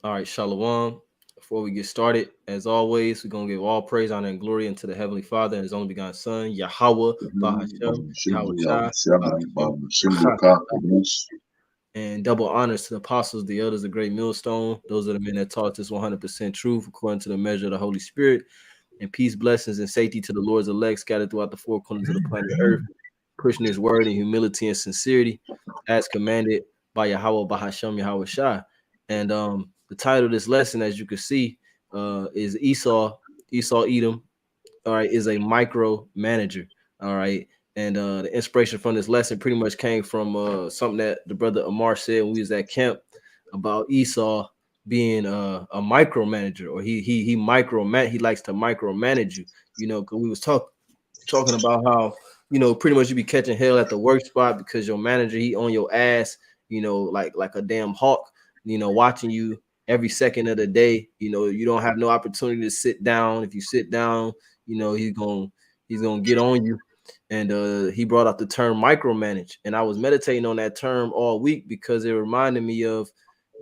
All right, Shalom. Before we get started, as always, we're gonna give all praise, honor, and glory unto the Heavenly Father and His only begotten Son, Yahweh, Bahashem, Yahweh Shai, Bahashem, and double honors to the apostles, the elders, the great millstone. Those are the men that taught this 100% truth according to the measure of the Holy Spirit. And peace, blessings, and safety to the Lord's elect scattered throughout the four corners of the planet Earth, pushing His word in humility and sincerity, as commanded by Yahweh, Bahashem, Yahweh Shai. And the title of this lesson, as you can see, is EsauEdom. All right, is a micro manager. All right, and the inspiration from this lesson pretty much came from something that the brother Amar said when we was at camp about Esau being a micromanager, or he he likes to micromanage you. You know, because we was talking about how, you know, pretty much you be catching hell at the work spot because your manager, he on your ass, you know, like a damn hawk, you know, watching you every second of the day. You know, you don't have no opportunity to sit down. If you sit down, you know, he's gonna get on you. And he brought up the term micromanage, and I was meditating on that term all week because it reminded me of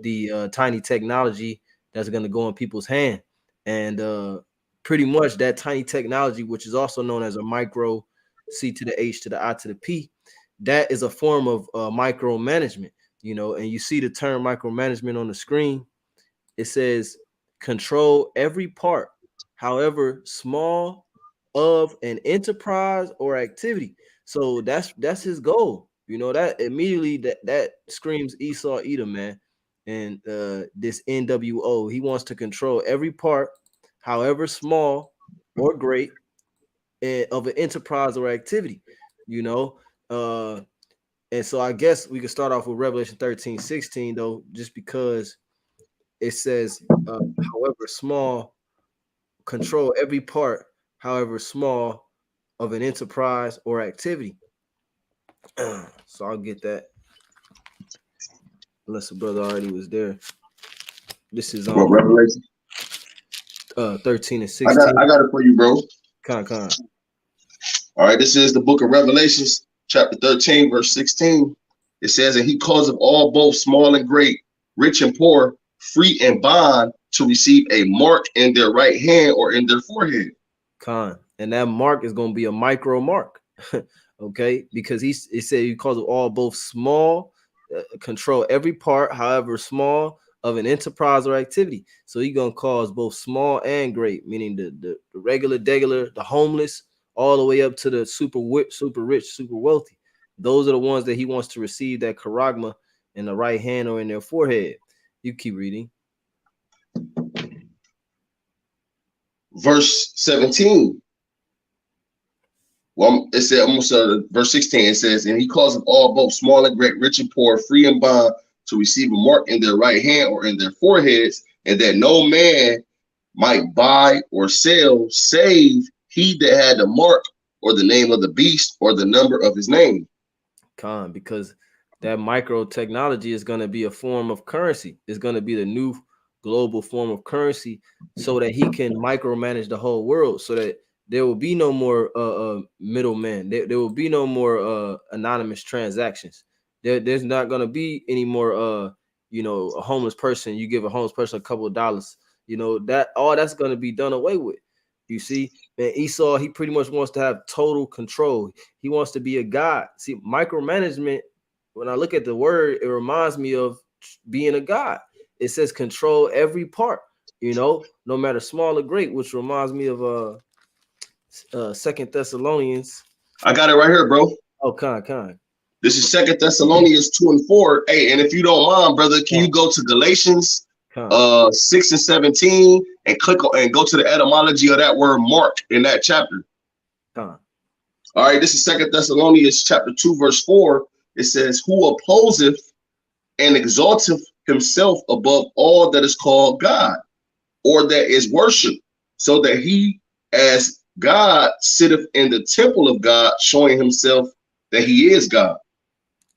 the tiny technology that's going to go in people's hand. And pretty much that tiny technology, which is also known as a micro, C to the H to the I to the P, that is a form of micromanagement. You know, and you see the term micromanagement on the screen. It says control every part, however small, of an enterprise or activity. So that's his goal. You know, that immediately that screams EsauEdom, man. And this NWO, he wants to control every part, however small or great, of an enterprise or activity. You know, and so I guess we could start off with Revelation 13:16, though, just because it says, however small, control every part, however small, of an enterprise or activity. So I'll get that, unless the brother already was there. This is What Revelation? 13 and I 16. got it for you, bro. Con. All right, this is the book of Revelations, chapter 13, verse 16. It says, and he causeth all, both small and great, rich and poor, free and bond, to receive a mark in their right hand or in their forehead. Con. And that mark is going to be a micro mark. Okay, because it said he calls it all, both small, control every part, however small, of an enterprise or activity. So he's gonna cause both small and great, meaning the regular, the homeless, all the way up to the super rich, super wealthy. Those are the ones that he wants to receive that charagma in the right hand or in their forehead. You keep reading. Verse 17. Well, it said almost verse 16. It says, and he causeth all, both small and great, rich and poor, free and bond, to receive a mark in their right hand or in their foreheads, and that no man might buy or sell, save he that had the mark or the name of the beast or the number of his name. Con, because that micro technology is going to be a form of currency. It's going to be the new global form of currency, so that he can micromanage the whole world, so that there will be no more middlemen. There will be no more anonymous transactions. There's not going to be any more you know, a homeless person. You give a homeless person a couple of dollars. You know, that all that's going to be done away with. You see, and Esau, he pretty much wants to have total control. He wants to be a god. See, micromanagement, when I look at the word, it reminds me of being a god. It says control every part, you know, no matter small or great, which reminds me of Second Thessalonians. I got it right here, bro. Oh, con. This is Second Thessalonians 2 and 4. Hey, and if you don't mind, brother, can you go to Galatians 6 and 17 and click on and go to the etymology of that word mark in that chapter? All right, this is Second Thessalonians chapter 2, verse 4. It says, who opposeth and exalteth himself above all that is called God, or that is worshipped, so that he as God sitteth in the temple of God, showing himself that he is God.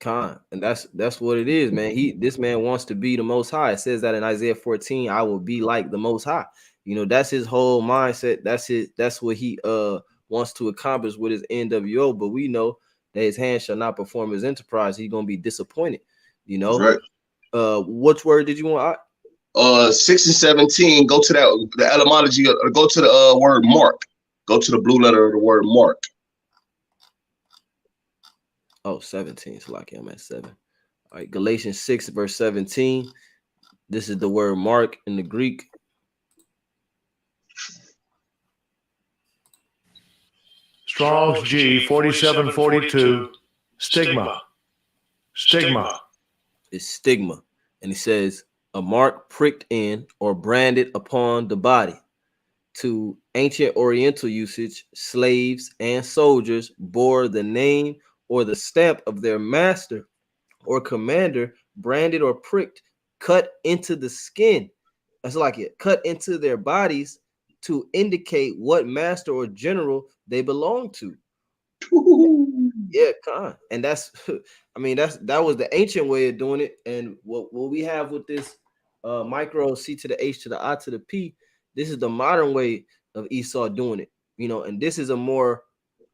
Con, and that's what it is, man. This man wants to be the Most High. It says that in Isaiah 14, I will be like the Most High. You know, that's his whole mindset. That's what he wants to accomplish with his NWO. But we know that his hand shall not perform his enterprise. He's gonna be disappointed. You know, right. Which word did you want? 6 and 17, go to the etymology, or go to the word mark. Go to the blue letter of the word mark. Oh, 17. So like I'm at 7. All right, Galatians 6, verse 17. This is the word mark in the Greek. Strong's G 4742. Stigma. Stigma. It's stigma. And he says, a mark pricked in or branded upon the body. To ancient Oriental usage, slaves and soldiers bore the name or the stamp of their master or commander, branded or pricked, cut into the skin. That's like it, cut into their bodies to indicate what master or general they belong to. Yeah, and that's, I mean, that was the ancient way of doing it. And what we have with this micro C to the H to the I to the P, this is the modern way of Esau doing it. You know, and this is a more,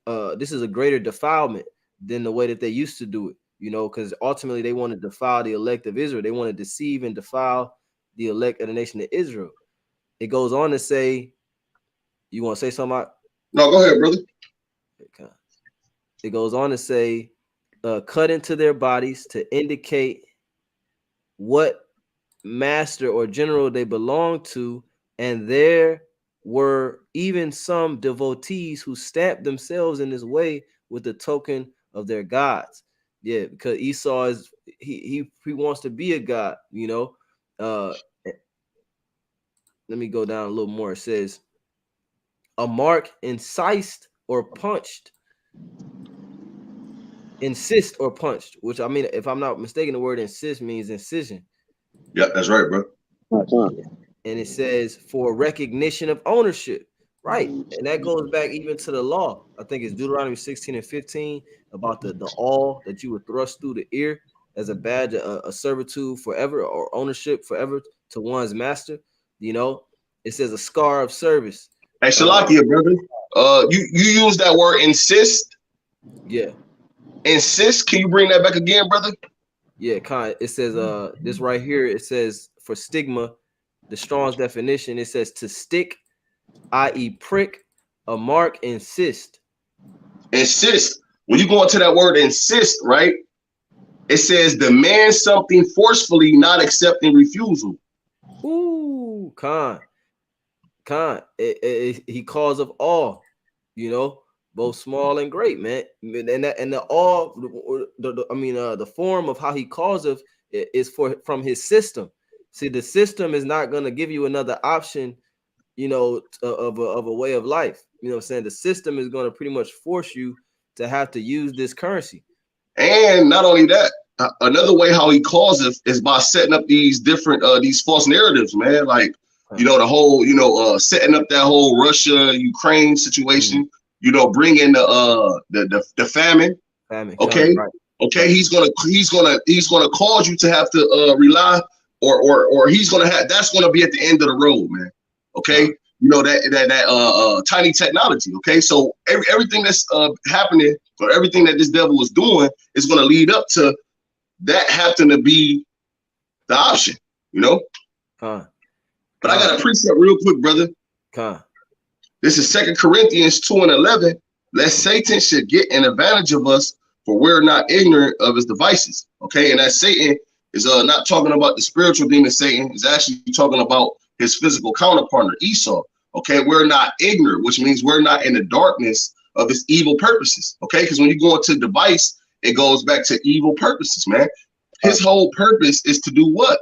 this is a greater defilement than the way that they used to do it. You know, because ultimately they want to defile the elect of Israel. They want to deceive and defile the elect of the nation of Israel. It goes on to say, you want to say something? No, go ahead, brother. Okay. It goes on to say, cut into their bodies to indicate what master or general they belong to, and there were even some devotees who stamped themselves in this way with the token of their gods. Yeah, because Esau is he wants to be a god, you know. Let me go down a little more. It says, a mark incised or punched. Insist or punched, which, I mean, if I'm not mistaken, the word insist means incision. Yeah, that's right, bro. And it says for recognition of ownership, right? And that goes back even to the law. I think it's Deuteronomy 16 and 15 about the awl that you would thrust through the ear as a badge of a servitude forever, or ownership forever to one's master. You know, it says a scar of service. Hey, Shalakia, brother. You use that word insist. Yeah. Insist. Can you bring that back again, brother? Yeah, kind of. It says this right here. It says for stigma, the Strong's definition. It says to stick, i.e., prick, a mark, insist. Insist. When you go into that word insist, right? It says demand something forcefully, not accepting refusal. Ooh, he calls of all, you know, both small and great, man. And the all, the form of how he calls of is from his system. See, the system is not going to give you another option, you know, of a way of life. You know what I'm saying? The system is going to pretty much force you to have to use this currency. And not only that, another way how he calls it is by setting up these different these false narratives, man. Like, you know, the whole, you know, setting up that whole Russia-Ukraine situation, you know, bring in the famine. Okay. Right. Okay, right. He's gonna cause you to have to rely, or he's gonna have, that's gonna be at the end of the road, man. Okay. You know, that tiny technology. Okay, so everything that's happening, or everything that this devil is doing, is going to lead up to that happen to be the option, you know. But I got a precept real quick, brother. This is 2 Corinthians 2 and 11. Lest Satan should get an advantage of us, for we're not ignorant of his devices. Okay, and that Satan is not talking about the spiritual demon Satan. Is actually talking about his physical counterpart, Esau. Okay, we're not ignorant, which means we're not in the darkness of his evil purposes. Okay, because when you go into device, it goes back to evil purposes, man. His whole purpose is to do what?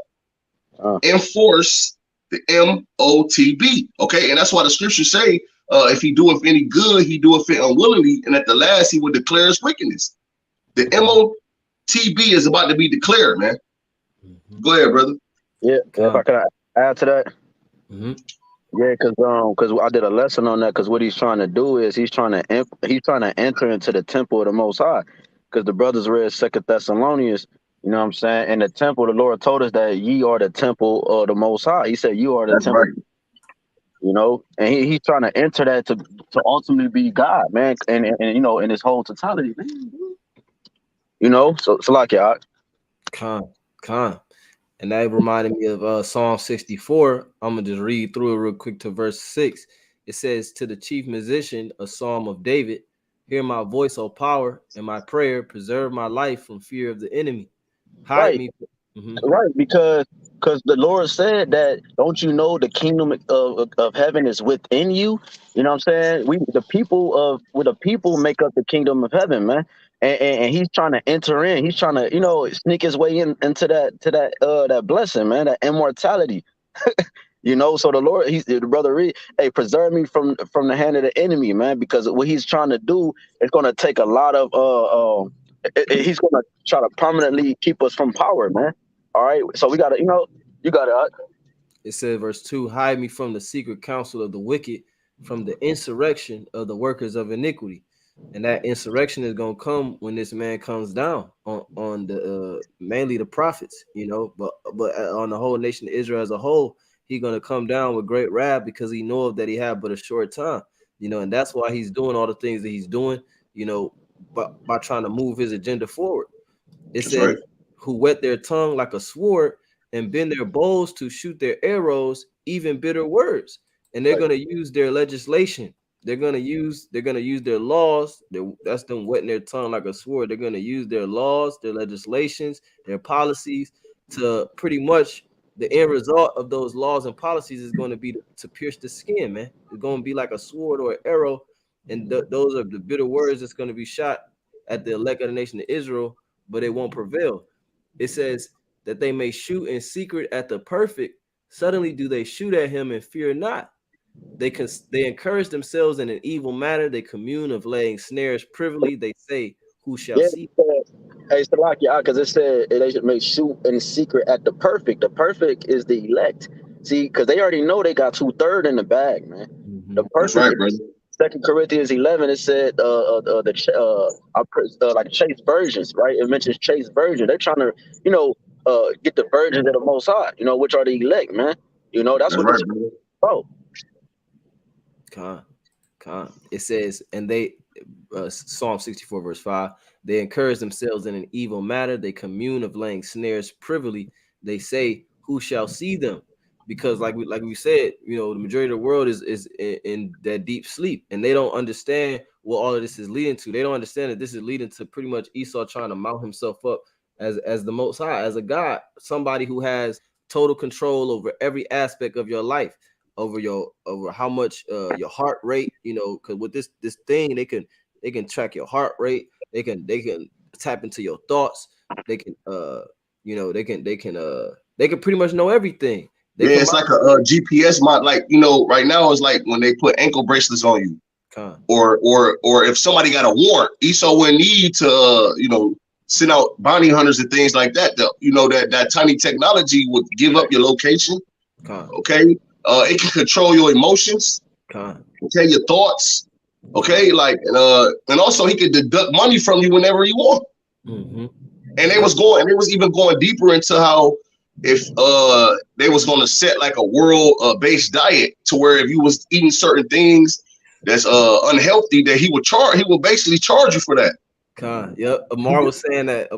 Enforce the MOTB. Okay, and that's why the scriptures say, if he doeth any good, he doeth it unwillingly, and at the last he will declare his wickedness. The MOTB is about to be declared, man. Go ahead, brother. Yeah, if I could add to that. Yeah, because I did a lesson on that. Because what he's trying to do is he's trying to enter into the temple of the Most High. Because the brothers read 2 Thessalonians, you know what I'm saying? And the temple, the Lord told us that ye are the temple of the Most High. He said you are the temple. Right. You know, and he's trying to enter that to ultimately be God, man. And you know, in his whole totality, man. You know, so like yeah. And that reminded me of Psalm 64. I'm going to just read through it real quick to verse 6. It says, to the chief musician, a psalm of David, hear my voice, O power, and my prayer, preserve my life from fear of the enemy. Hide Right. me. Right, because the Lord said that, don't you know the kingdom of heaven is within you? You know what I'm saying? The people make up the kingdom of heaven, man. And he's trying to enter in. He's trying to, sneak his way into that blessing, man, that immortality. So the Lord, the brother read, hey, preserve me from the hand of the enemy, man, because what he's trying to do is going to take a lot of he's going to try to permanently keep us from power, man. All right, so we got to, you got to. It said, verse 2, hide me from the secret counsel of the wicked, from the insurrection of the workers of iniquity. And that insurrection is going to come when this man comes down on the mainly the prophets, but on the whole nation of Israel as a whole. He's going to come down with great wrath because he knows that he had but a short time, and that's why he's doing all the things that he's doing, by trying to move his agenda forward. It says, who wet their tongue like a sword and bend their bows to shoot their arrows, even bitter words. And they're going to use their legislation. They're going to use their laws. That's them wetting their tongue like a sword. They're going to use their laws, their legislations, their policies to pretty much the end result of those laws and policies is going to be to pierce the skin, man. It's going to be like a sword or an arrow. And those are the bitter words that's going to be shot at the elect of the nation of Israel, but it won't prevail. It says that they may shoot in secret at the perfect. Suddenly do they shoot at him and fear not. They encourage themselves in an evil manner. They commune of laying snares privily. They say, who shall see? Hey, Salakia, because it said they should make shoot in secret at the perfect. The perfect is the elect. See, because they already know they got 2/3 in the bag, man. The perfect. That's right, brother. 2 Corinthians 11, it said like chaste virgins, right? It mentions chaste virgin. They're trying to, get the virgins of the Most High, which are the elect, man. That's what right, it's about. It says, and they, Psalm 64 verse 5, they encourage themselves in an evil matter. They commune of laying snares privily. They say, who shall see them? Because like we said, the majority of the world is in that deep sleep, and they don't understand what all of this is leading to. They don't understand that this is leading to pretty much Esau trying to mount himself up as the Most High, as a God, somebody who has total control over every aspect of your life, over how much your heart rate, because with this thing, they can track your heart rate. They can tap into your thoughts. They can they can pretty much know everything. It's like a GPS mod. Like, right now it's like when they put ankle bracelets on you, or if somebody got a warrant, Esau wouldn't need to send out bounty hunters and things like that. That tiny technology would give up your location. Okay, it can control your emotions. Okay, your thoughts. Okay, like and also he could deduct money from you whenever he want. And they was even going deeper into how if they was going to set like a world based diet to where if you was eating certain things that's unhealthy, that he would basically charge you for that. Yep. Amar was saying that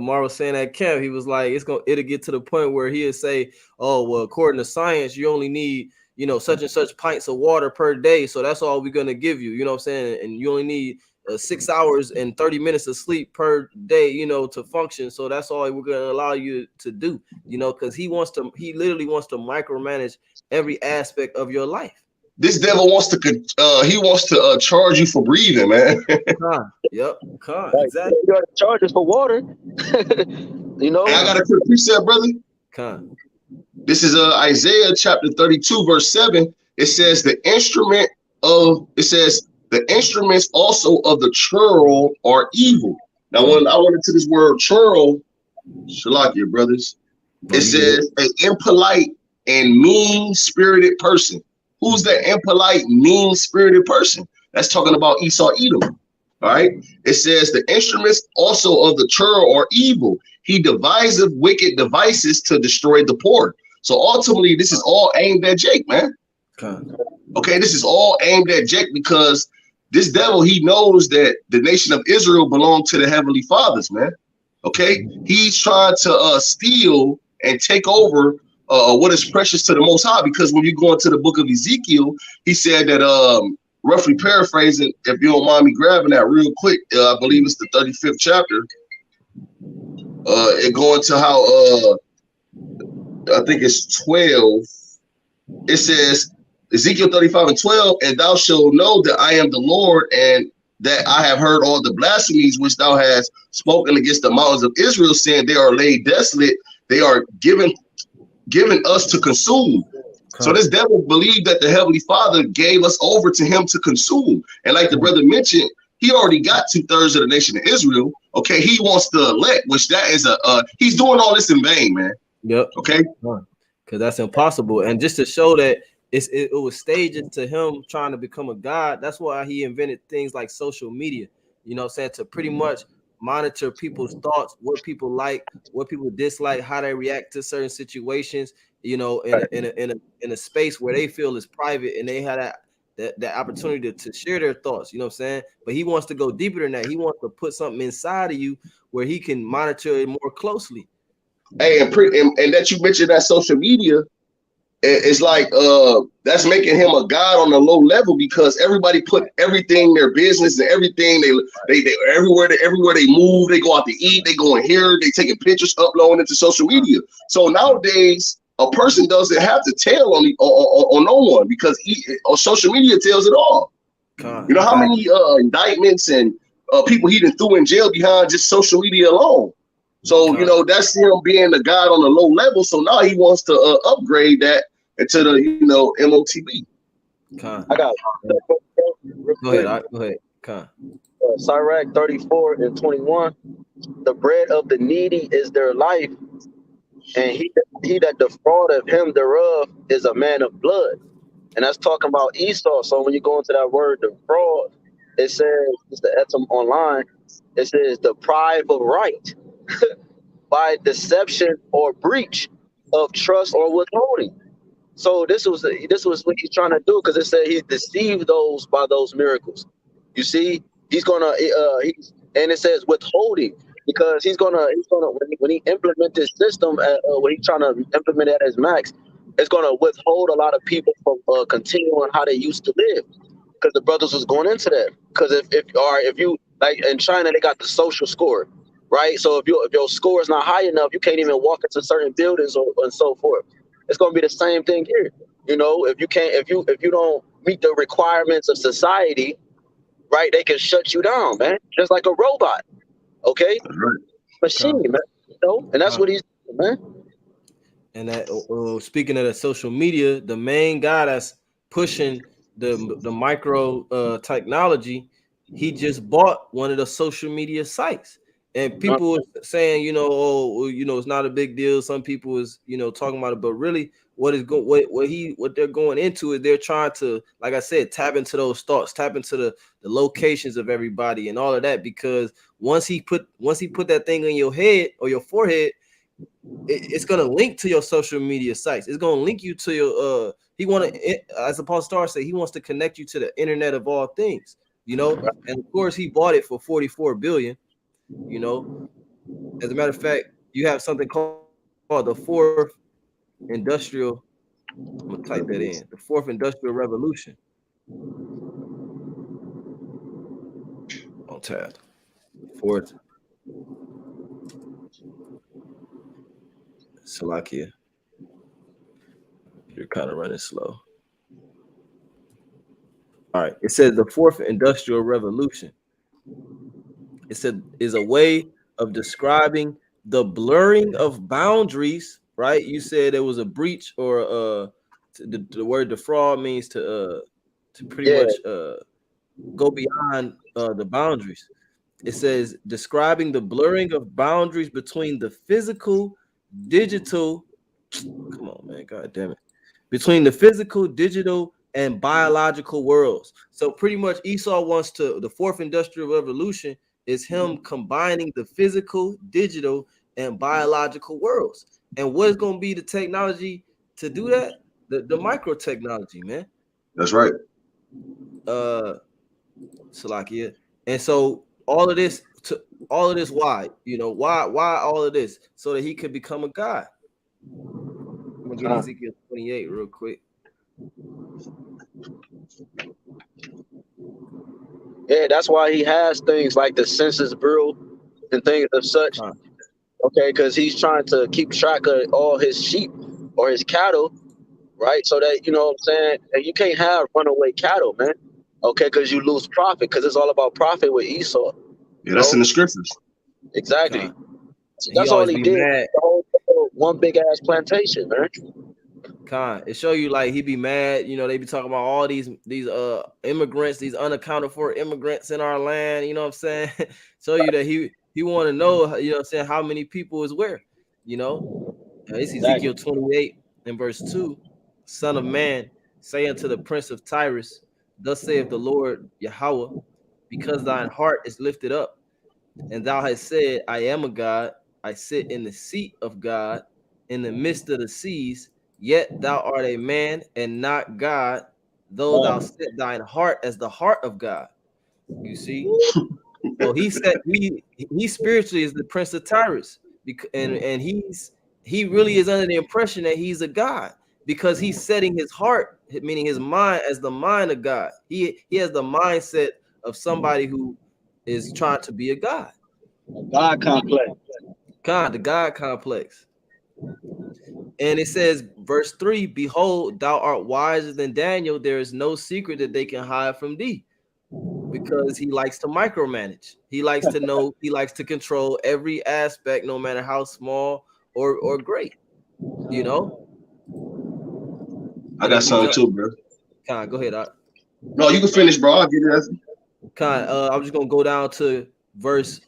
camp, he was like, it'll get to the point where he'll say, oh, well, according to science, you only need such and such pints of water per day, so that's all we're gonna give you, what I'm saying, and you only need 6 hours and 30 minutes of sleep per day, to function. So that's all we're going to allow you to do, because he literally wants to micromanage every aspect of your life. This devil wants to charge you for breathing, man. Yep. Exactly. You got to charge us for water. And I got a quick precept, brother. This is Isaiah chapter 32, verse 7. It says the instruments also of the churl are evil. Now, when I went into this word churl, Shalakia, brothers, it says an impolite and mean-spirited person. Who's that impolite, mean-spirited person? That's talking about EsauEdom. All right. It says the instruments also of the churl are evil. He deviseth wicked devices to destroy the poor. So ultimately, this is all aimed at Jake, man. Okay, this is all aimed at Jake because this devil, he knows that the nation of Israel belonged to the heavenly fathers, man. Okay, he's trying to steal and take over what is precious to the Most High. Because when you go into the book of Ezekiel, he said that, roughly paraphrasing, if you don't mind me grabbing that real quick, I believe it's the 35th chapter. It going to how I think it's 12. It says Ezekiel 35:12, and thou shalt know that I am the Lord, and that I have heard all the blasphemies which thou hast spoken against the mountains of Israel, saying they are laid desolate, they are given us to consume. So this devil believed that the Heavenly Father gave us over to him to consume. And like the brother mentioned, he already got 2/3 of the nation of Israel. Okay, he wants to elect, which that is he's doing all this in vain, man. Yep. Okay. Because that's impossible. And just to show that it was staged to him trying to become a god, that's why he invented things like social media, you know what I'm saying, to pretty much monitor people's thoughts, what people like, what people dislike, how they react to certain situations, you know, in a space where they feel is private and they have that opportunity to share their thoughts, you know what I'm saying? But he wants to go deeper than that. He wants to put something inside of you where he can monitor it more closely. Hey, and that you mentioned that social media, it's like that's making him a god on a low level, because everybody put everything, their business and everything, they everywhere they move, they go out to eat, they go in here, they taking pictures, uploading it to social media. So nowadays a person doesn't have to tell on no one, because on social media tells it all. You know how many indictments and people he done threw in jail behind just social media alone. So, you know, that's him being the god on a low level. So now he wants to upgrade that into the, you know, MOTB. I got Go ahead. Sirach 34:21. The bread of the needy is their life, and he that defraudeth him thereof is a man of blood. And that's talking about Esau. So when you go into that word defraud, it says, it's the Etom online, it says deprive of right by deception or breach of trust or withholding. So this was what he's trying to do, because it said he deceived those by those miracles. You see, he's gonna and it says withholding, because he's gonna when he implement this system, when he's trying to implement it at his max, it's gonna withhold a lot of people from continuing how they used to live, because the brothers was going into that. Because if you like in China, they got the social score, right? So if your score is not high enough, you can't even walk into certain buildings and so forth. It's gonna be the same thing here. You know, if you don't meet the requirements of society, right, they can shut you down, man. Just like a robot. Okay? Right. Machine, man. You know, and that's what he's doing, man. And that speaking of the social media, the main guy that's pushing the micro technology, he just bought one of the social media sites. And people were saying, you know, it's not a big deal. Some people is, talking about it, but really, what they're going into is they're trying to, like I said, tap into those thoughts, tap into the locations of everybody and all of that. Because once he put that thing on your head or your forehead, it's gonna link to your social media sites. It's gonna link you to your as Apostle Star said, he wants to connect you to the internet of all things. And of course he bought it for $44 billion. As a matter of fact, you have something called the fourth industrial. I'm gonna type that in. The fourth industrial revolution. On tab. Fourth. Salakia. You're kind of running slow. All right. It says the fourth industrial revolution. It said is a way of describing the blurring of boundaries, right? You said there was a breach, or the word defraud means to pretty much go beyond the boundaries. It says describing the blurring of boundaries between the physical, digital. Come on, man. God damn it. Between the physical, digital, and biological worlds. So pretty much Esau wants the fourth industrial revolution is him combining the physical, digital, and biological worlds. And what is going to be the technology to do that? The micro technology, man. That's right. Salakia. And so all of this, why? Why all of this? So that he could become a god. I'm gonna get Ezekiel 28 real quick. Yeah, that's why he has things like the Census Bureau and things of such. Okay, because he's trying to keep track of all his sheep or his cattle, right? So that, you know what I'm saying, and you can't have runaway cattle, man. Okay, because you lose profit, because it's all about profit with Esau. Yeah, that's in the scriptures. Exactly. So he that's all always he be did. mad. The whole one big ass plantation, man. It show you like he be mad. You know, they be talking about all these immigrants, these unaccounted for immigrants in our land. You know what I'm saying? Show you that he want to know, you know what I'm saying, how many people is where. You know, it's Ezekiel 28 and verse 2. Son of man, say unto the prince of Tyrus, thus saith the Lord Yahweh, because thine heart is lifted up, and thou hast said, I am a God, I sit in the seat of God, in the midst of the seas, yet thou art a man and not God, though thou set thine heart as the heart of God. You see? So he said he spiritually is the prince of Tyrus, and he really is under the impression that he's a God, because he's setting his heart, meaning his mind, as the mind of God. He has the mindset of somebody who is trying to be a God. God complex. The God complex. And it says, verse 3, behold, thou art wiser than Daniel. There is no secret that they can hide from thee. Because he likes to micromanage. He likes to know, he likes to control every aspect, no matter how small or great. You know? I got something too, bro. Go ahead. No, you can finish, bro. I'll get it. I'm just gonna go down to verse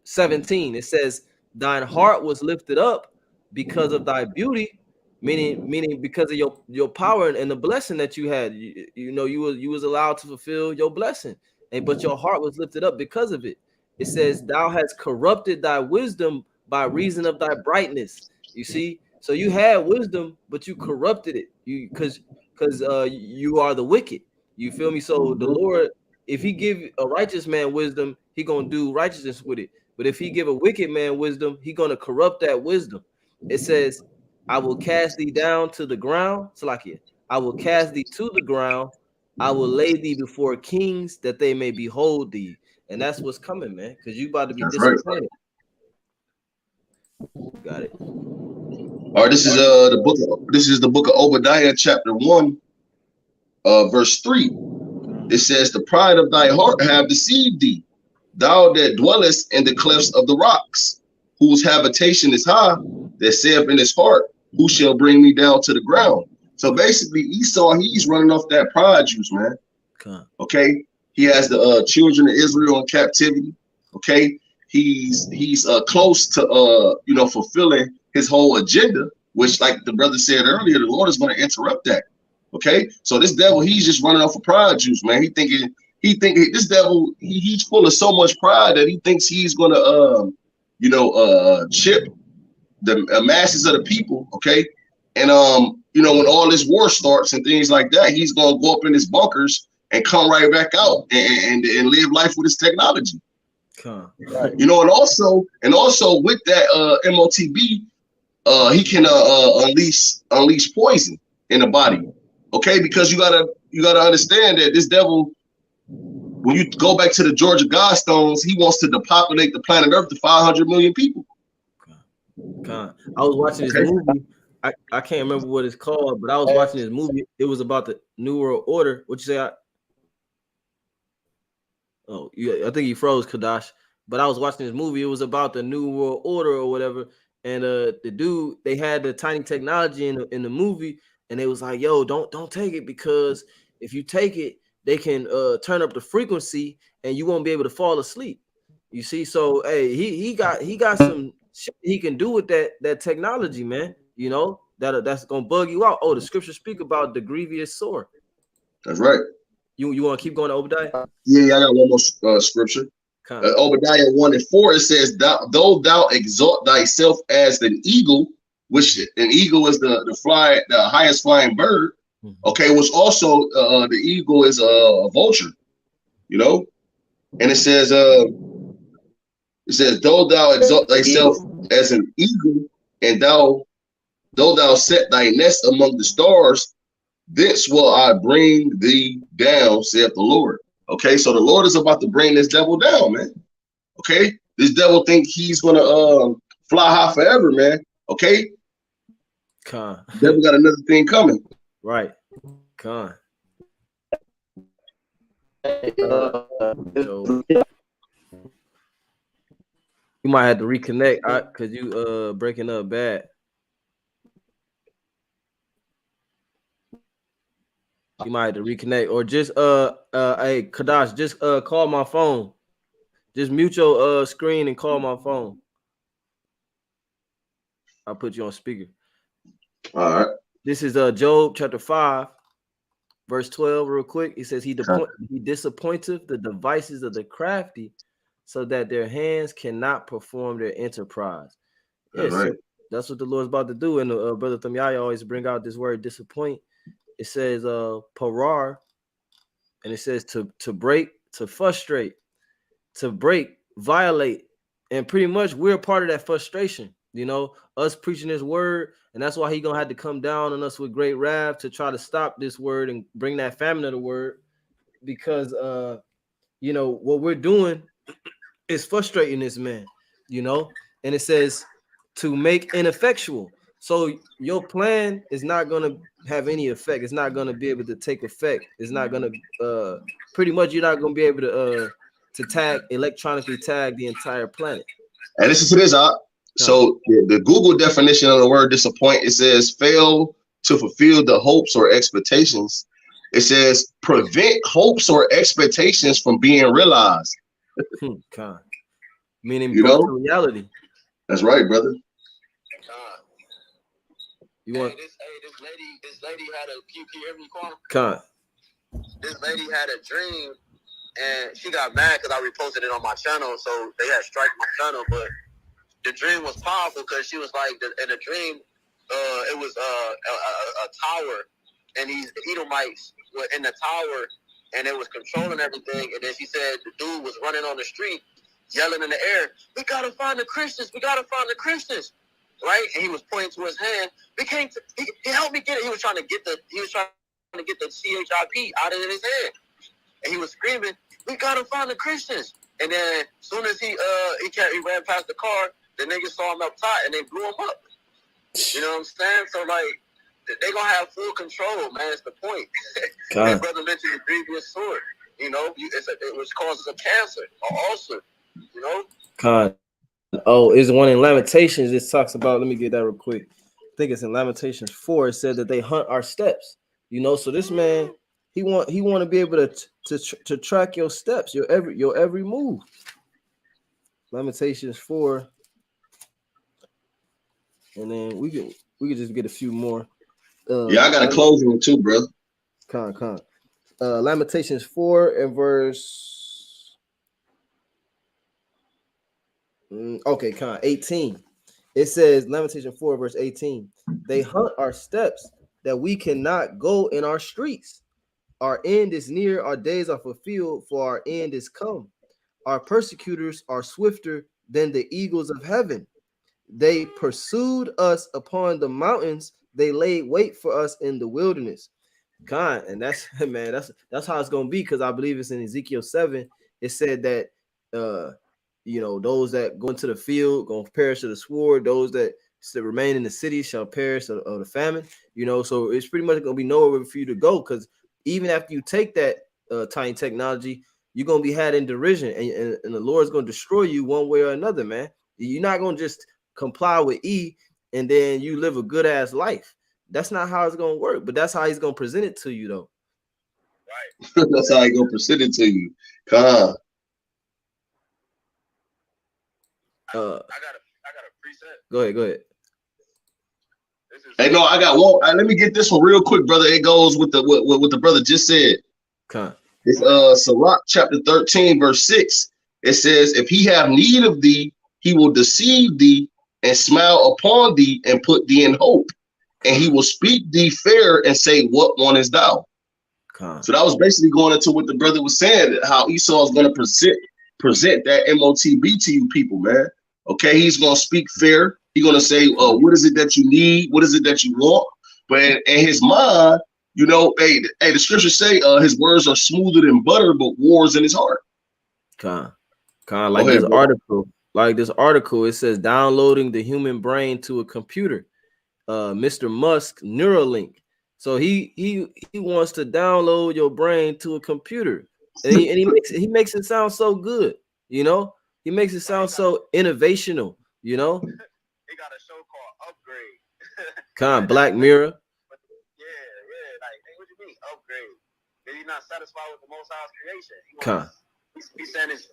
17. It says, thine heart was lifted up because of thy beauty, meaning because of your power and the blessing that you had. You know, you was allowed to fulfill your blessing, but your heart was lifted up because of it. It says, thou hast corrupted thy wisdom by reason of thy brightness. You see, so you had wisdom, but you corrupted it. Because you are the wicked. You feel me? So the Lord, if he give a righteous man wisdom, he gonna do righteousness with it. But if he give a wicked man wisdom, he gonna corrupt that wisdom. It says, I will cast thee down to the ground. Salakia. I will cast thee to the ground. I will lay thee before kings that they may behold thee. And that's what's coming, man, because you about to be disappointed. Right. Got it. All right, this is the book of Obadiah, chapter 1, verse 3. It says, the pride of thy heart have deceived thee, thou that dwellest in the clefts of the rocks, whose habitation is high, that saith in his heart, who shall bring me down to the ground? So basically, Esau, he's running off that pride juice, man. Okay, he has the children of Israel in captivity. Okay, he's close to fulfilling his whole agenda, which, like the brother said earlier, the Lord is going to interrupt that. Okay, so this devil, he's just running off of pride juice, man. He thinking this devil, he's full of so much pride that he thinks he's gonna chip the masses of the people. Okay, and when all this war starts and things like that, he's gonna go up in his bunkers and come right back out and live life with his technology. Right. And also with that MOTB, he can unleash poison in the body. Okay, because you gotta understand that this devil, when you go back to the Georgia Godstones, he wants to depopulate the planet Earth to 500 million people. I was watching this movie. I can't remember what it's called, but I was watching this movie. It was about the New World Order. What you say? I think he froze, Kadash. But I was watching this movie. It was about the New World Order or whatever. And the dude, they had the tiny technology in the movie. And they was like, yo, don't take it, because if you take it, they can turn up the frequency and you won't be able to fall asleep. You see, so hey, he got some shit he can do with that technology, man. You know, that's gonna bug you out. Oh, the scriptures speak about the grievous sore. That's right. You want to keep going to Obadiah? Yeah, I got one more scripture. Obadiah 1 and 4, it says, though thou exalt thyself as an eagle, which an eagle is the highest flying bird, okay, which also the eagle is a vulture, and it says though thou exalt thyself as an eagle, and thou though thou set thy nest among the stars, thence will I bring thee down, saith the Lord. Okay, so the Lord is about to bring this devil down, man. Okay, this devil think he's gonna fly high forever, man. Okay, devil got another thing coming. Right, you might have to reconnect because you breaking up bad. You might have to reconnect or just hey Kadash, just call my phone. Just mute your screen and call my phone. I'll put you on speaker. All right. This is Job chapter 5, verse 12, real quick. He says he disappointeth the devices of the crafty, so that their hands cannot perform their enterprise. That's right. So that's what the Lord's about to do. And Brother Thamyaya always bring out this word disappoint. It says parar, and it says to break, to frustrate, to break, violate, and pretty much we're part of that frustration. You know, us preaching this word, and that's why he gonna have to come down on us with great wrath to try to stop this word and bring that famine of the word, because you know what we're doing is frustrating this man, you know, and it says to make ineffectual. So your plan is not gonna have any effect. It's not gonna be able to take effect. It's not gonna pretty much you're not gonna be able to electronically tag the entire planet. And listen to this, so the Google definition of the word disappoint, it says fail to fulfill the hopes or expectations. It says prevent hopes or expectations from being realized. Meaning reality. That's right, brother. You want this lady had a you hear me, Con. This lady had a dream and she got mad because I reposted it on my channel, so they had strike my channel, but the dream was powerful because she was like, in the dream, it was a tower, and these Edomites were in the tower, and it was controlling everything. And then she said the dude was running on the street, yelling in the air, "We gotta find the Christians! We gotta find the Christians!" Right? And he was pointing to his hand. He helped me get it. He was trying to get the CHIP out of his hand, and he was screaming, "We gotta find the Christians!" And then as soon as he ran past the car, the niggas saw him up top and they blew him up. You know what I'm saying? So like they gonna have full control, man. It's the point. My brother mentioned the grievous sword. You know, which causes a cancer or ulcer. You know. God. Oh, is one in Lamentations. It talks about. Let me get that real quick. I think it's in Lamentations 4. It said that they hunt our steps. You know, so this man, he want to be able to track your steps, your every move. Lamentations 4. And then we could just get a few more. Yeah, I got a closing one too, bro. Lamentations 4 and verse 18. It says Lamentations 4 verse 18. They hunt our steps that we cannot go in our streets. Our end is near, our days are fulfilled, for our end is come. Our persecutors are swifter than the eagles of heaven. They pursued us upon the mountains. They laid wait for us in the wilderness. And that's man, that's how it's gonna be, because I believe it's in Ezekiel 7. It said that you know, those that go into the field gonna perish of the sword, those that remain in the city shall perish of the famine. You know, so it's pretty much gonna be nowhere for you to go, because even after you take that tiny technology, you're gonna be had in derision, and the Lord's gonna destroy you one way or another, man. You're not gonna just comply with E and then you live a good ass life. That's not how it's gonna work, but that's how he's gonna present it to you, though. Right. That's how he's gonna present it to you. I got a preset. Go ahead. Hey, no, I got one. Let me get this one real quick, brother. It goes with what the brother just said. It's Sirach chapter 13, verse 6. It says, if he have need of thee, he will deceive thee and smile upon thee and put thee in hope. And he will speak thee fair and say, what one is thou? So that was basically going into what the brother was saying, how Esau is going to present that MOTB to you people, man. Okay, he's going to speak fair. He's gonna say, what is it that you need? What is it that you want? But in his mind, you know, hey, the scriptures say his words are smoother than butter, but war's in his heart. Kind of like this article. Like this article, it says downloading the human brain to a computer. Mr. Musk Neuralink. So he wants to download your brain to a computer, and he makes it sound so good. You know, he makes it sound so innovational. You know, they got a show called Upgrade. Kind of Black Mirror. Yeah. Like, hey, what you mean upgrade? Is he not satisfied with the Most High's creation? He's saying it's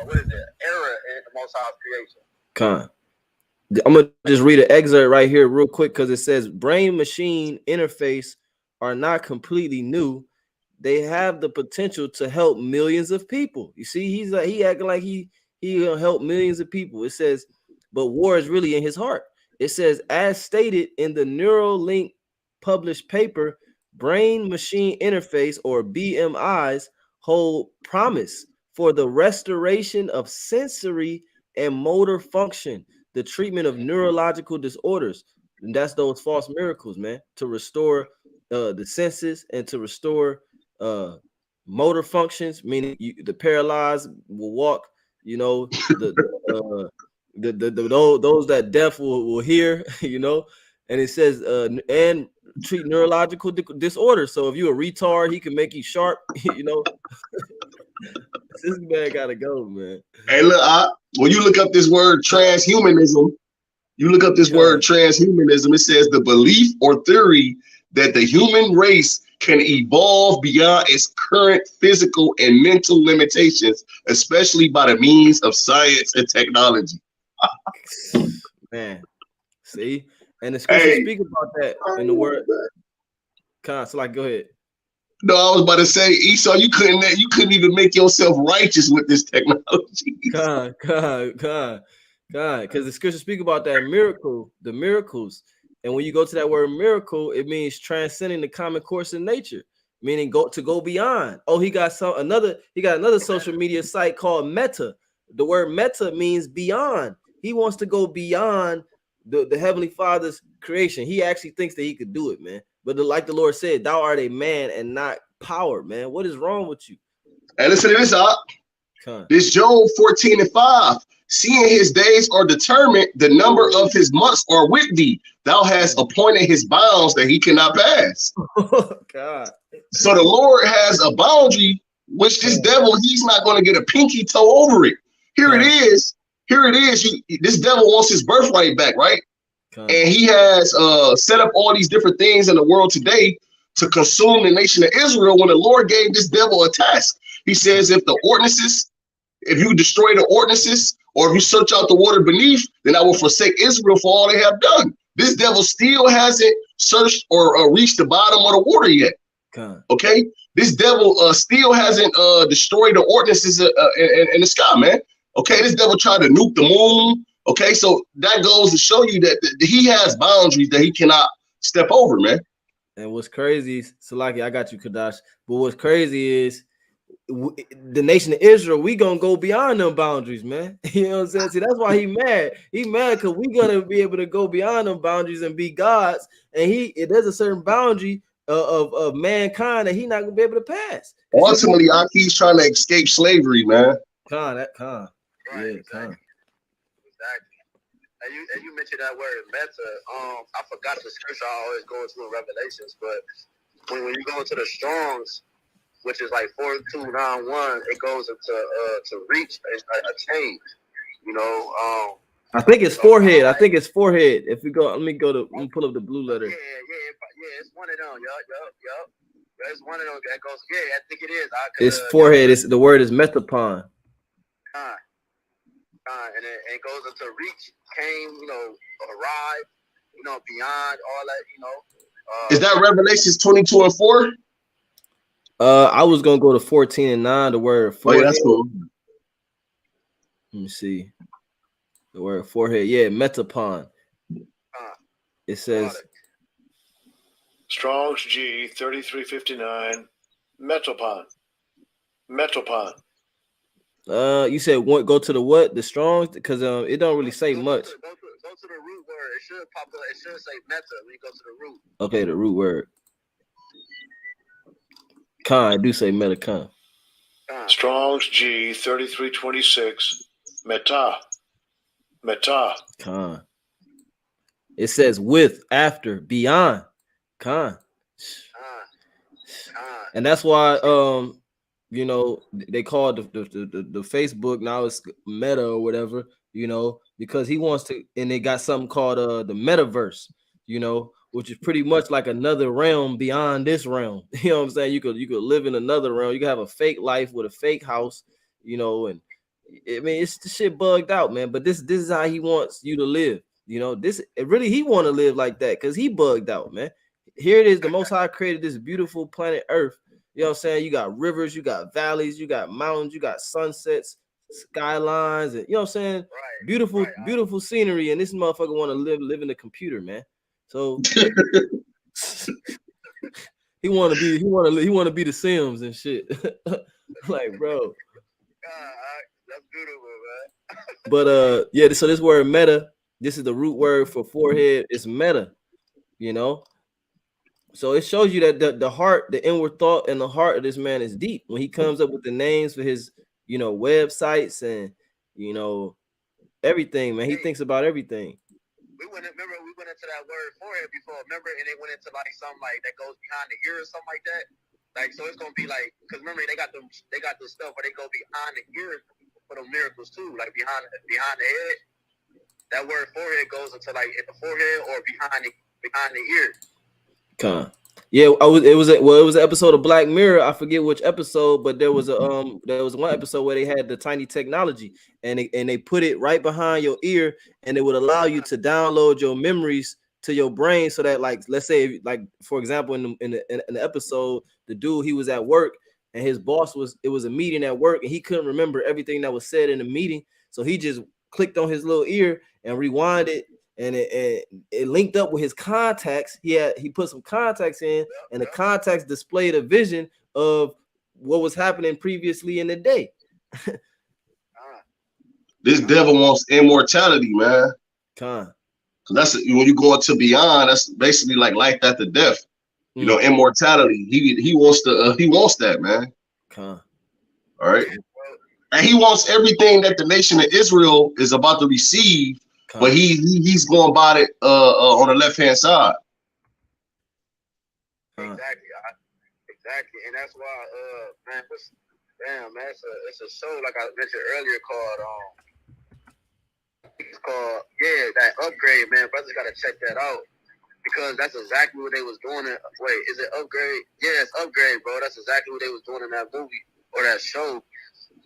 what is it? Error in the Most High's creation. Kind. I'm gonna just read an excerpt right here real quick because it says brain-machine interface are not completely new. They have the potential to help millions of people. You see, he acting like he gonna help millions of people. It says, but war is really in his heart. It says, as stated in the Neuralink published paper, brain-machine interface or BMIs hold promise for the restoration of sensory and motor function, the treatment of neurological disorders, and that's those false miracles, man, to restore the senses and to restore motor functions, meaning the paralyzed will walk, you know, those that deaf will hear, you know, and it says and treat neurological disorders. So if you're a retard, he can make you sharp, you know. This man gotta go, man. Hey, look, when you look up this word transhumanism, it says the belief or theory that the human race can evolve beyond its current physical and mental limitations, especially by the means of science and technology. Man, see, and the scripture speak about that in the word. So like, go ahead. No, I was about to say, Esau, you couldn't even make yourself righteous with this technology. God, because the scripture speak about that miracle, the miracles, and when you go to that word miracle, it means transcending the common course of nature, meaning to go beyond. Oh, he got another social media site called Meta. The word Meta means beyond. He wants to go beyond the Heavenly Father's creation. He actually thinks that he could do it, man. But like the Lord said, thou art a man and not power, man. What is wrong with you? Hey, listen to this, This Job 14:5. Seeing his days are determined, the number of his months are with thee. Thou hast appointed his bounds that he cannot pass. Oh, God. So the Lord has a boundary, which this devil, he's not going to get a pinky toe over it. Here it is. This devil wants his birthright back, right? And he has set up all these different things in the world today to consume the nation of Israel. When the Lord gave this devil a task, he says, if you destroy the ordinances, or if you search out the water beneath, then I will forsake Israel for all they have done. This devil still hasn't searched or reached the bottom of the water yet. Okay, this devil still hasn't destroyed the ordinances in the sky, man. Okay, this devil tried to nuke the moon. Okay, so that goes to show you that he has boundaries that he cannot step over, man. And what's crazy, Salaki, I got you, Kadash. But what's crazy is the nation of Israel, we gonna go beyond them boundaries, man. You know what I'm saying? See, that's why he mad. He mad because we gonna be able to go beyond them boundaries and be gods. And there's a certain boundary of mankind that he not gonna be able to pass. Ultimately, Aki's trying to escape slavery, man. Right, exactly. And you mentioned that word meta. I forgot the scripture I always go into in Revelations, but when you go into the Strongs, which is like 4291, it goes into to reach a change. You know, I think it's forehead. If we go, let me pull up the blue letter. Yeah, it's one of them. Yup. It's one of them that goes. Yeah, I think it is. It's forehead. The word is metapon. And it goes into reach, came, arrive, beyond all that, Is that Revelations 22:4? I was gonna go to 14:9. The word forehead. Oh, yeah, that's cool. Let me see. The word forehead. Yeah, metapon. It says Strong's G 3359. Metapon. You said go to the what? The Strong's? Because it don't really say much. Go go to the root word. It should pop up. It should say meta when you go to the root. Okay, the root word. Con, I do say meta con. Strong's G 3326. Meta. Con. It says with, after, beyond. Con. And that's why you know, they call the Facebook now it's Meta or whatever, you know, because he wants to, and they got something called the metaverse, you know, which is pretty much like another realm beyond this realm. You know what I'm saying? You could live in another realm. You could have a fake life with a fake house, you know, and I mean it's the shit bugged out, man. But this is how he wants you to live. You know, he want to live like that because he bugged out, man. Here it is, the Most High created this beautiful planet Earth. You know what I'm saying? You got rivers, you got valleys, you got mountains, you got sunsets, skylines, and you know what I'm saying? Right, beautiful scenery. And this motherfucker want to live in the computer, man. So he want to be the Sims and shit. Like, bro. That's beautiful, man. But yeah, so this word meta, this is the root word for forehead. It's meta, you know. So it shows you that the heart, the inward thought and the heart of this man is deep when he comes up with the names for his, you know, websites and, you know, everything, man. He thinks about everything. We went into that word forehead before, remember? And they went into like something like that goes behind the ear or something like that. Like, so it's gonna be like, because remember they got this stuff where they go behind the ear for the miracles too, like behind the head. That word forehead goes into like at the forehead or behind the ear. Yeah, it was an episode of Black Mirror. I forget which episode, but there was one episode where they had the tiny technology and they put it right behind your ear, and it would allow you to download your memories to your brain, so that, like, let's say, like, for example, in the episode, the dude, he was at work and his boss it was a meeting at work and he couldn't remember everything that was said in the meeting, so he just clicked on his little ear and rewinded. And it linked up with his contacts. He put some contacts in, and the contacts displayed a vision of what was happening previously in the day. This devil wants immortality, man. That's when you go into beyond. That's basically like life after death. You know, immortality. He wants that, man. All right, and he wants everything that the nation of Israel is about to receive. But he's going about it on the left hand side. Exactly, and that's why man, it's a show like I mentioned earlier called that Upgrade, man. Brothers gotta check that out because that's exactly what they was doing. Wait, is it Upgrade? Yeah, it's Upgrade, bro. That's exactly what they was doing in that movie or that show.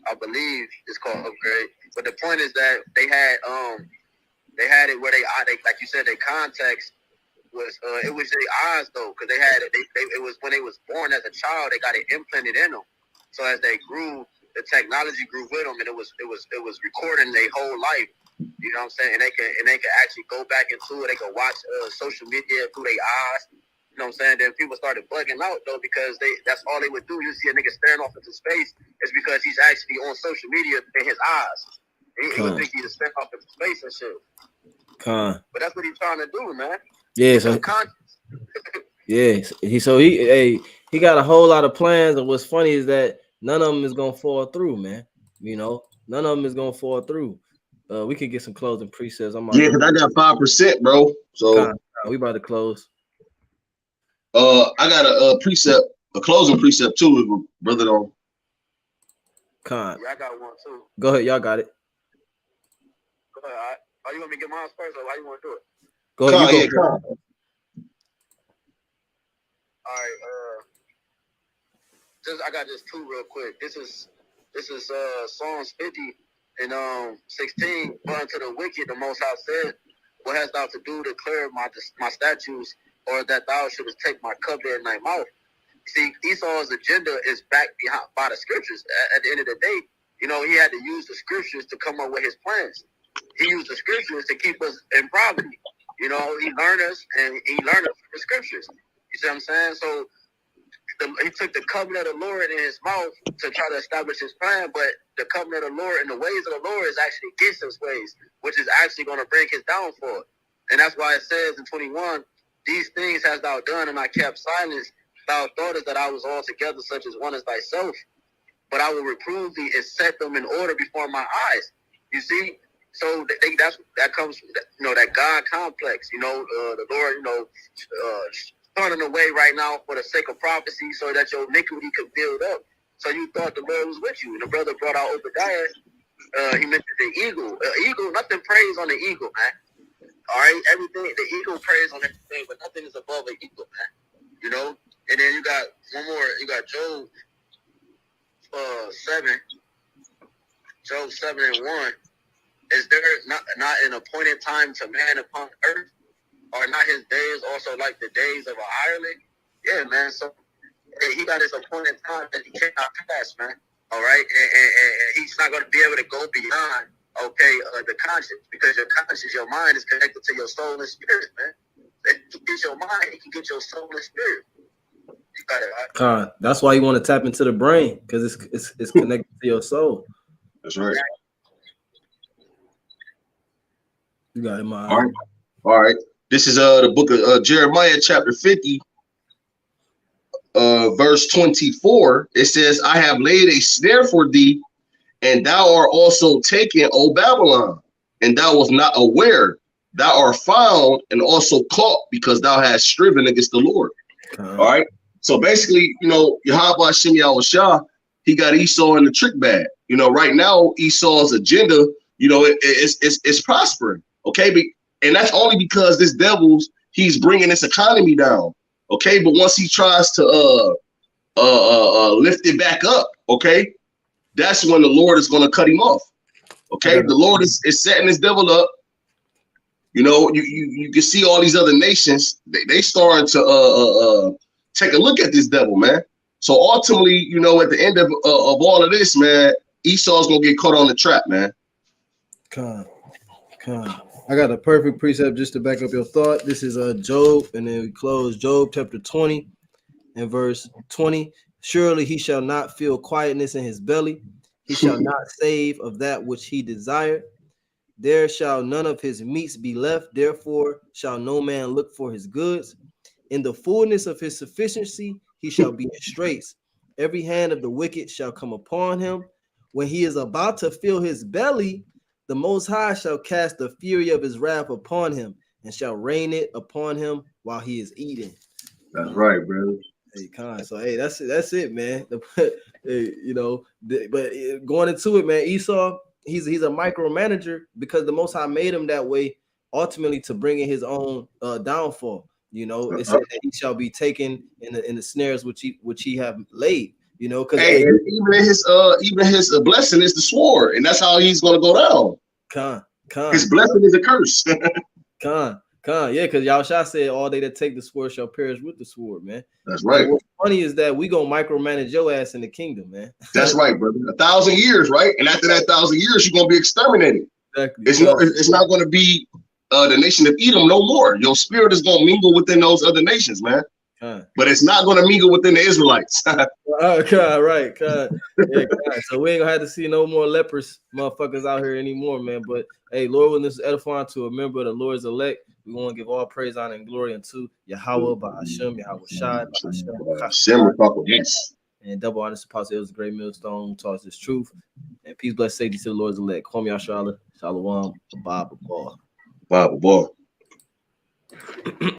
I believe it's called Upgrade. But the point is that they had it where they like you said, their contacts was it was their eyes though, because they had it. It was when they was born as a child, they got it implanted in them. So as they grew, the technology grew with them, and it was recording their whole life. You know what I'm saying? And they can actually go back into it. They can watch social media through their eyes. You know what I'm saying? Then people started bugging out though because that's all they would do. You see a nigga staring off into space, it's because he's actually on social media in his eyes. He would think he's staring off into space and shit. But that's what he's trying to do, man. Yeah, so he got a whole lot of plans, and what's funny is that none of them is gonna fall through, man. You know, none of them is gonna fall through. We could get some closing precepts. Because I got 5%, bro. So we about to close. I got a closing precept too, with brother on. Yeah, I got one too. Go ahead, y'all got it. Go ahead. Are you want me to get mine first, or how you want to do it? Go ahead. All right. I got just two real quick. This is Psalms 50 and 16. But unto the wicked, the Most High said, "What hast thou to do to declare my statutes, or that thou shouldest take my covenant in thy mouth?" See, Esau's agenda is backed by the scriptures. At the end of the day, you know, he had to use the scriptures to come up with his plans. He used the scriptures to keep us in poverty. You know, he learned us from the scriptures. You see what I'm saying? So he took the covenant of the Lord in his mouth to try to establish his plan, but the covenant of the Lord and the ways of the Lord is actually against his ways, which is actually going to bring his downfall. And that's why it says in 21, these things hast thou done, and I kept silence. Thou thoughtest that I was altogether such as one as thyself, but I will reprove thee and set them in order before my eyes. You see? So that comes from, that God complex, the Lord, turning away right now for the sake of prophecy so that your iniquity could build up. So you thought the Lord was with you. And the brother brought out Obadiah. He mentioned the eagle. Eagle, nothing preys on the eagle, man. All right? Everything, the eagle preys on everything, but nothing is above an eagle, man. And then you got one more. You got Job 7. Job 7:1. Is there not an appointed time to man upon earth? Are not his days also like the days of Ireland? Yeah, man. So he got his appointed time that he cannot pass, man. All right, and he's not going to be able to go beyond, the conscience, because your conscience, your mind is connected to your soul and spirit, man. If you get your mind, you can get your soul and spirit. You got it, right? That's why you want to tap into the brain, because it's connected to your soul. That's right. You got it, man. All right. This is the book of Jeremiah, chapter 50, verse 24. It says, I have laid a snare for thee, and thou art also taken, O Babylon, and thou was not aware. Thou art found and also caught, because thou hast striven against the Lord. All right. So basically, Yahweh Shem Yahushua, he got Esau in the trick bag. Right now, Esau's agenda, it's prospering. Okay. And that's only because this he's bringing this economy down. Okay. But once he tries to lift it back up, okay, that's when the Lord is going to cut him off. Okay. The Lord is setting this devil up. You can see all these other nations, they starting to take a look at this devil, man. So ultimately, at the end of all of this, man, Esau's gonna get caught on the trap, man. Come. I got a perfect precept just to back up your thought. This is Job, and then we close Job chapter 20 and verse 20. Surely he shall not feel quietness in his belly. He shall not save of that which he desired. There shall none of his meats be left. Therefore shall no man look for his goods. In the fullness of his sufficiency, he shall be in straits. Every hand of the wicked shall come upon him. When he is about to fill his belly, the Most High shall cast the fury of his wrath upon him, and shall rain it upon him while he is eating. That's right, brother. Hey, so hey, that's it, man. But going into it, man, Esau, he's a micromanager because the Most High made him that way, ultimately to bring in his own downfall. It said that he shall be taken in the snares which he have laid. Because even his blessing is the sword, and that's how he's gonna go down. His blessing is a curse. Yeah, because Yahushua said, all they that take the sword shall perish with the sword, man. That's right. And what's funny is that we gonna micromanage your ass in the kingdom, man. That's right, brother. 1,000 years, right? And after that 1,000 years, you're gonna be exterminated. Exactly. It's not gonna be the nation of Edom no more. Your spirit is gonna mingle within those other nations, man. But it's not going to mingle within the Israelites. Right. Yeah, so we ain't going to have to see no more leprous motherfuckers out here anymore, man. But, hey, Lord, when this is edifying to a member of the Lord's elect, we want to give all praise, honor, and glory unto Yahweh, Bahashem, Yahweh Shai, and double honor to Apostle. It was a great millstone who taught us this truth. And peace, bless, safety to the Lord's elect. Kwame Yashala, Shalom, Bob, Bob.